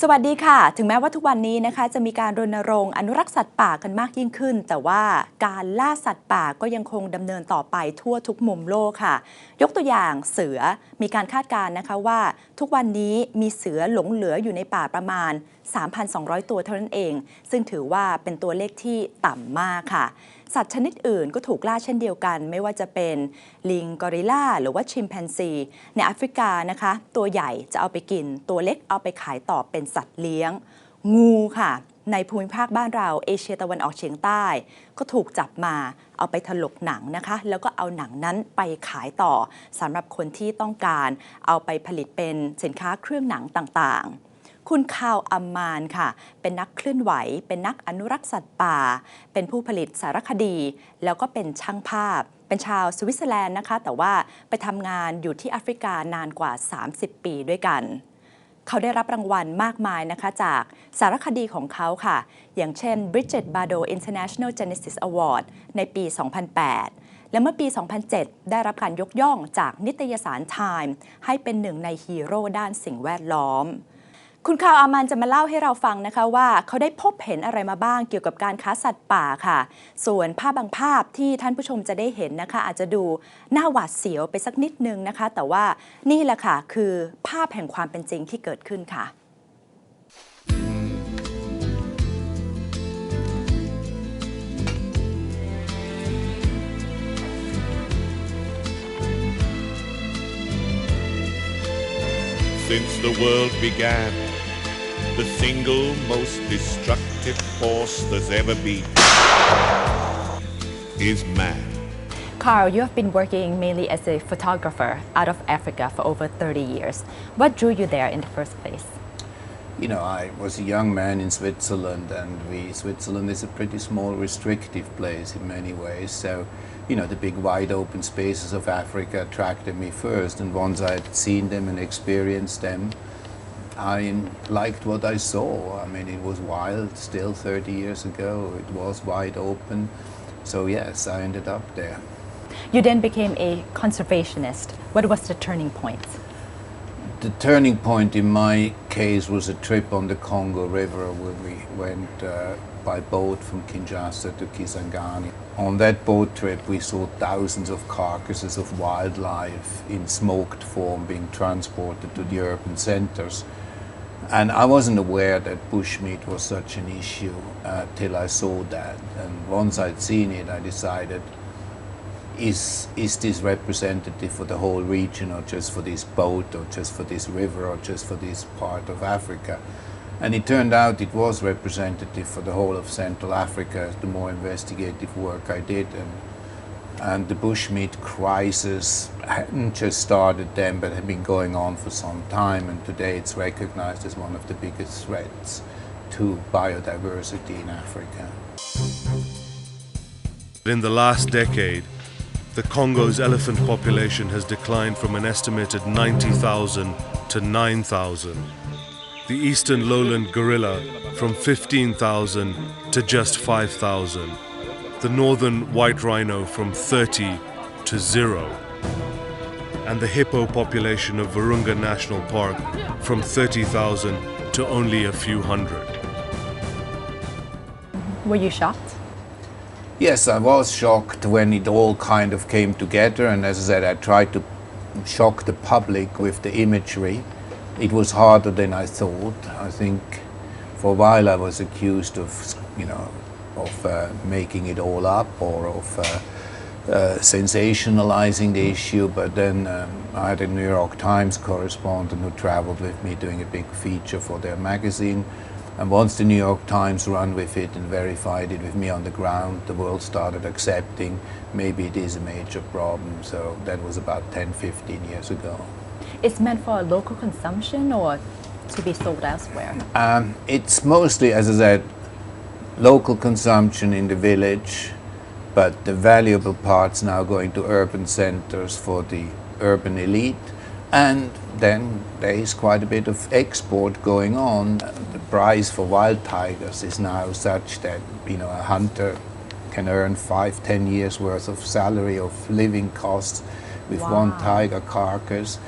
สวัสดีค่ะถึงแม้ว่าทุกวันนี้นะคะจะมีการรณรงค์อนุรักษ์สัตว์ป่ากันมากยิ่งขึ้นแต่ว่าการล่าสัตว์ป่าก็ยังคงดำเนินต่อไปทั่วทุกมุมโลกค่ะยกตัวอย่างเสือมีการคาดการณ์นะคะว่าทุกวันนี้มีเสือหลงเหลืออยู่ในป่าประมาณ 3,200 ตัวเท่านั้นเองซึ่งถือว่าเป็นตัวเลขที่ต่ำมากค่ะสัตว์ชนิดอื่นก็ถูกล่าเช่นเดียวกันไม่ว่าจะเป็นลิงกอริลลาหรือว่าชิมแปนซีในแอฟริกานะคะตัวใหญ่จะเอาไปกินตัวเล็กเอาไปขายต่อเป็นสัตว์เลี้ยงงูค่ะในภูมิภาคบ้านเราเอเชียตะวันออกเฉียงใต้ก็ถูกจับมาเอาไปถลกหนังนะคะแล้วก็เอาหนังนั้นไปขายต่อสำหรับคนที่ต้องการเอาไปผลิตเป็นสินค้าเครื่องหนังต่างๆคุณคาร์ล อัมมานค่ะเป็นนักเคลื่อนไหวเป็นนักอนุรักษ์สัตว์ป่าเป็นผู้ผลิตสารคดีแล้วก็เป็นช่างภาพเป็นชาวสวิตเซอร์แลนด์นะคะแต่ว่าไปทำงานอยู่ที่แอฟริกานานกว่า30 ปีด้วยกันเขาได้รับรางวัลมากมายนะคะจากสารคดีของเขาค่ะอย่างเช่น Bridget Bardot International Genesis Award ในปี 2008 และเมื่อปี 2007 ได้รับการยกย่องจากนิตยสาร Time ให้เป็นหนึ่งในฮีโร่ด้านสิ่งแวดล้อมคุณคาร์ล อามันจะมาเล่าให้เราฟังนะคะว่าเขาได้พบเห็นอะไรมาบ้างเกี่ยวกับการค้าสัตว์ป่าค่ะส่วนภาพบางภาพที่ท่านผู้ชมจะได้เห็นนะคะอาจจะดูน่าหวาดเสียวไปสักนิดนึงนะคะแต่ว่านี่แหละค่ะคือภาพแห่งความเป็นจริงที่เกิดขึ้นค่ะSince the world began, the single most destructive force there's ever been is man. Karl, you have been working mainly as a photographer out of Africa for over 30 years. What drew you there in the first place? You know, I was a young man in Switzerland, and Switzerland is a pretty small, restrictive place in many ways. So, you know, the big wide open spaces of Africa attracted me first, and once I had seen them and experienced them, I liked what I saw. I mean, it was wild still 30 years ago. It was wide open. So yes, I ended up there. You then became a conservationist. What was the turning point? The turning point in my case was a trip on the Congo River where we went by boat from Kinshasa to Kisangani. On that boat trip we saw thousands of carcasses of wildlife in smoked form being transported to the urban centers. And I wasn't aware that bushmeat was such an issue till I saw that. And once I'd seen it, I decided, is this representative for the whole region, or just for this boat, or just for this river, or just for this part of Africa? And it turned out it was representative for the whole of Central Africa, the more investigative work I did. And the bushmeat crisis hadn't just started then, but had been going on for some time, and today it's recognized as one of the biggest threats to biodiversity in Africa. In the last decade, the Congo's elephant population has declined from an estimated 90,000 to 9,000. The eastern lowland gorilla from 15,000 to just 5,000. The northern white rhino from 30 to 0. And the hippo population of Virunga National Park from 30,000 to only a few hundred. Were you shocked? Yes, I was shocked when it all kind of came together, and as I said, I tried to shock the public with the imagery. It was harder than I thought. I think for a while I was accused of, making it all up, or of sensationalizing the issue, but then I had a New York Times correspondent who traveled with me doing a big feature for their magazine. And once the New York Times ran with it and verified it with me on the ground, the world started accepting maybe it is a major problem. So that was about 10, 15 years ago. It's meant for local consumption or to be sold elsewhere? It's mostly, as I said, local consumption in the village, but the valuable parts now going to urban centers for the urban elite. And then there is quite a bit of export going on. The price for wild tigers is now such that, a hunter can earn 5-10 years worth of salary of living costs with one tiger carcass.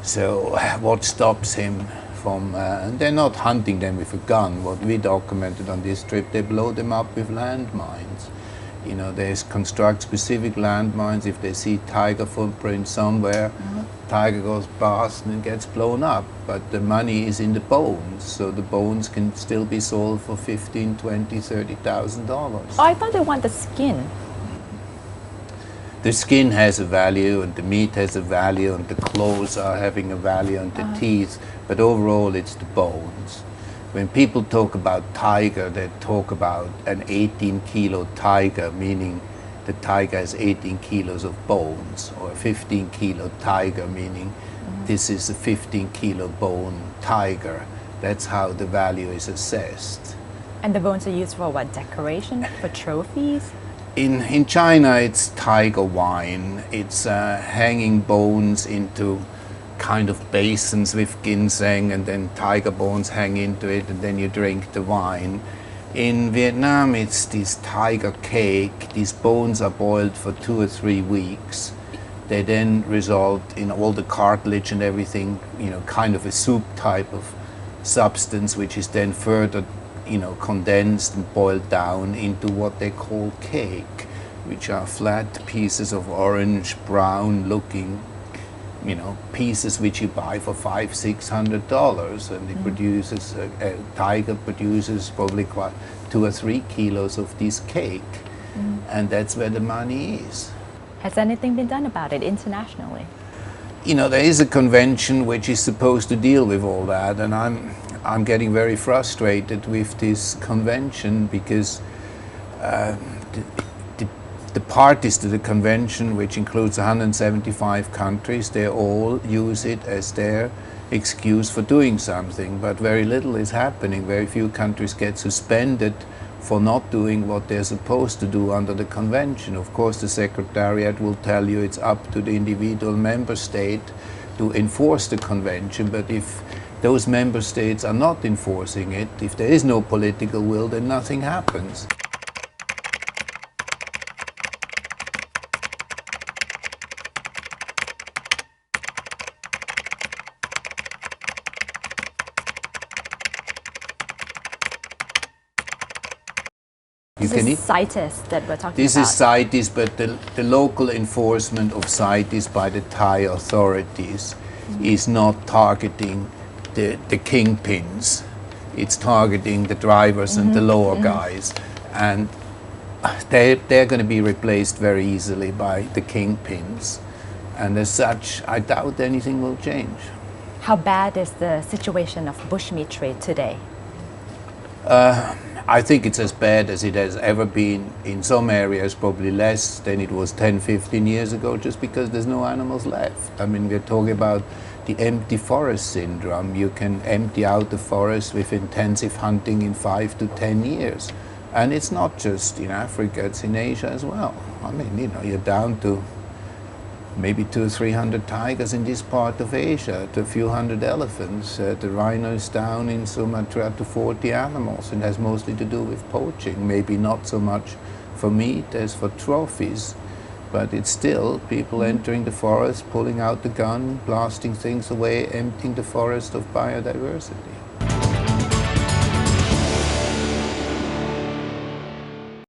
So what stops him from, and they're not hunting them with a gun. What we documented on this trip, they blow them up with landmines. You know, they construct specific landmines. If they see tiger footprints somewhere, tiger goes past and gets blown up. But the money is in the bones, so the bones can still be sold for $15,000, $20,000, $30,000. I thought they want the skin. The skin has a value, and the meat has a value, and the claws are having a value, and the teeth. But overall, it's the bones. When people talk about tiger, they talk about an 18-kilo tiger, meaning the tiger has 18 kilos of bones, or a 15-kilo tiger, meaning this is a 15-kilo bone tiger. That's how the value is assessed. And the bones are used for what? Decoration? For trophies? In China, it's tiger wine. It's hanging bones into kind of basins with ginseng, and then tiger bones hang into it, and then you drink the wine. In Vietnam, it's this tiger cake. These bones are boiled for 2 or 3 weeks. They then result in all the cartilage and everything, you know, kind of a soup type of substance, which is then further, you know, condensed and boiled down into what they call cake, which are flat pieces of orange, brown looking, you know, pieces which you buy for $500-600, and it produces, a tiger produces probably quite 2 or 3 kilos of this cake, and that's where the money is. Has anything been done about it internationally? You know, there is a convention which is supposed to deal with all that, and I'm getting very frustrated with this convention because the parties to the convention, which includes 175 countries, they all use it as their excuse for doing something, but very little is happening. Very few countries get suspended for not doing what they're supposed to do under the convention. Of course, the Secretariat will tell you it's up to the individual member state to enforce the convention, but if those member states are not enforcing it, if there is no political will, then nothing happens. This is CITES that we're talking This about. is CITES, but the local enforcement of CITES by the Thai authorities is not targeting the kingpins. It's targeting the drivers and the lower guys. And they're going to be replaced very easily by the kingpins. And as such, I doubt anything will change. How bad is the situation of bushmeat trade today? I think it's as bad as it has ever been. In some areas, probably less than it was 10, 15 years ago, just because there's no animals left. I mean, we're talking about the empty forest syndrome. You can empty out the forest with intensive hunting in 5 to 10 years. And it's not just in Africa, it's in Asia as well. I mean, you know, you're down to maybe 200 or 300 tigers in this part of Asia, to a few hundred elephants. The rhinos down in Sumatra to 40 animals. It has mostly to do with poaching, maybe not so much for meat as for trophies. But it's still people entering the forest, pulling out the gun, blasting things away, emptying the forest of biodiversity.